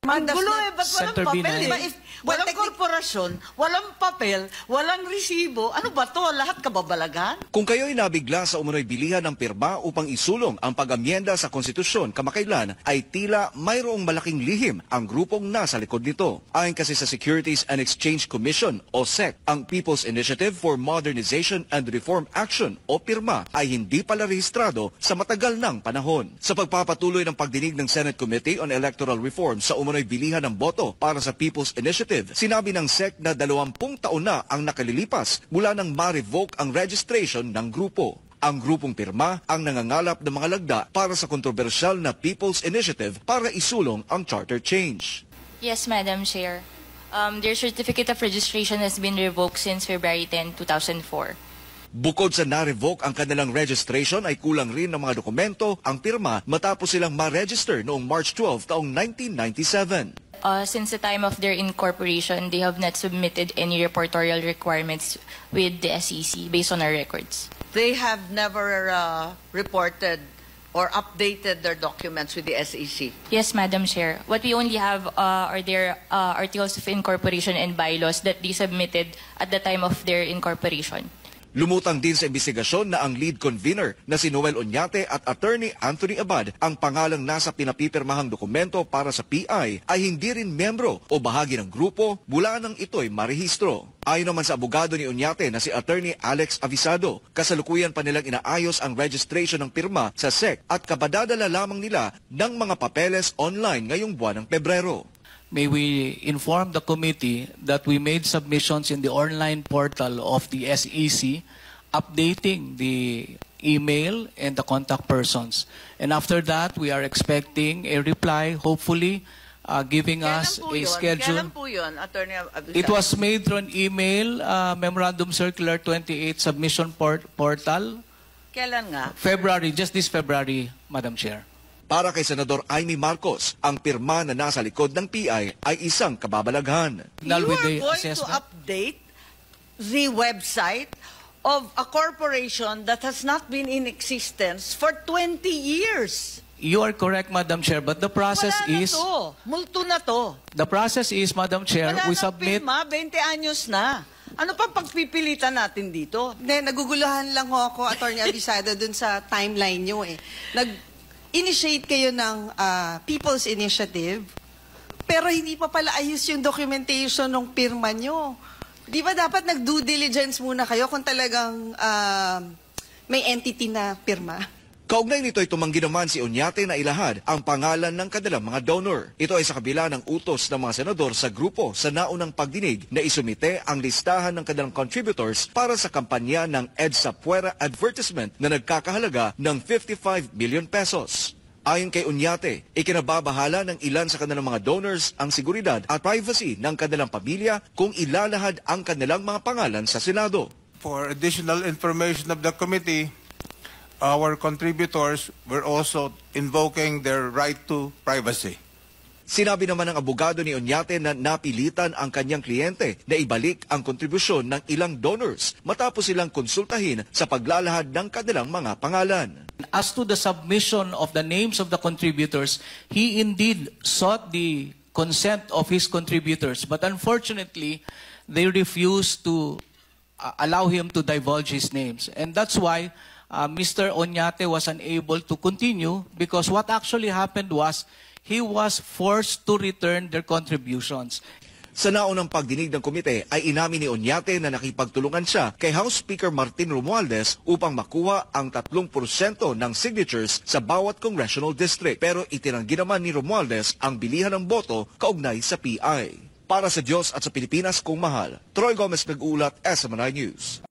Ang gulo ba't Sector walang papel? B9. Diba, if walang korporasyon, walang papel, walang resibo, ano ba to? Lahat kababalagan? Kung kayo'y nabigla sa umunoy bilihan ng pirma upang isulong ang pag-amyenda sa konstitusyon kamakailan, ay tila mayroong malaking lihim ang grupong nasa likod nito. Ayon kasi sa Securities and Exchange Commission o SEC, ang People's Initiative for Modernization and Reform Action o PIRMA ay hindi pala rehistrado sa matagal ng panahon. Sa pagpapatuloy ng pagdinig ng Senate Committee on Electoral Reform sa umunoy bilihan ng boto para sa People's Initiative, sinabi ng SEC na 20 taon na ang nakalilipas mula nang ma-revoke ang registration ng grupo. Ang grupong pirma ang nangangalap ng mga lagda para sa kontrobersyal na People's Initiative para isulong ang charter change. Yes, Madam Chair. Their certificate of registration has been revoked since February 10, 2004. Bukod sa na-revoke ang kanilang registration ay kulang rin ng mga dokumento ang pirma matapos silang ma-register noong March 12 taong 1997. Since the time of their incorporation, they have not submitted any reportorial requirements with the SEC based on our records. They have never reported or updated their documents with the SEC. Yes, Madam Chair. What we only have are their articles of incorporation and bylaws that they submitted at the time of their incorporation. Lumutang din sa investigasyon na ang lead convener na si Noel Oñate at Attorney Anthony Abad ang pangalang nasa pinapipirmahang dokumento para sa PI ay hindi rin membro o bahagi ng grupo mula nang ito'y marehistro. Ayon naman sa abogado ni Oñate na si Attorney Alex Avisado, kasalukuyan pa nilang inaayos ang registration ng pirma sa SEC at kabadadala lamang nila ng mga papeles online ngayong buwan ng Pebrero. May we inform the committee that we made submissions in the online portal of the SEC updating the email and the contact persons. And after that, we are expecting a reply, hopefully giving us a schedule. Kailan po yun, Attorney Abisado? It was made through an email, Memorandum Circular 28 Submission Portal. Kailan nga? February, just this February, Madam Chair. Para kay Senador Amy Marcos, ang pirma na nasa likod ng PI ay isang kababalaghan. You are With the going to assessment. update the website of a corporation that has not been in existence for 20 years. You are correct, Madam Chair, but the process Wala na is... to. Multo na to. The process is, Madam Chair, Wala we na submit... pirma, 20 anyos na. Ano pa pagpipilitan natin dito? Hindi, naguguluhan lang ho ako, Attorney Abisado, dun sa timeline nyo eh. Initiate kayo ng People's Initiative, pero hindi pa pala ayos yung documentation ng pirma nyo. Di ba dapat nag-due diligence muna kayo kung talagang may entity na pirma? Kaugnay nito ay tumanggi naman si Oñate na ilahad ang pangalan ng kanilang mga donor. Ito ay sa kabila ng utos ng mga senador sa grupo sa naunang pagdinig na isumite ang listahan ng kanilang contributors para sa kampanya ng EDSA Puera advertisement na nagkakahalaga ng 55 million pesos. Ayon kay Oñate, ikinababahala ng ilan sa kanilang mga donors ang seguridad at privacy ng kanilang pamilya kung ilalahad ang kanilang mga pangalan sa Senado. For additional information of the committee, our contributors were also invoking their right to privacy. Sinabi naman ng abogado ni Oñate na napilitan ang kanyang kliyente na ibalik ang kontribusyon ng ilang donors matapos silang konsultahin sa paglalahad ng kanilang mga pangalan. As to the submission of the names of the contributors, he indeed sought the consent of his contributors, but unfortunately, they refused to allow him to divulge his names. And that's why Mr. Oñate was unable to continue, because what actually happened was he was forced to return their contributions. Sa naunang pagdinig ng komite ay inamin ni Oñate na nakipagtulungan siya kay House Speaker Martin Romualdez upang makuha ang 3% ng signatures sa bawat congressional district. Pero itinanggi naman ni Romualdez ang bilihan ng boto kaugnay sa PI. Para sa Diyos at sa Pilipinas kung mahal, Troy Gomez nag-uulat, SMNI News.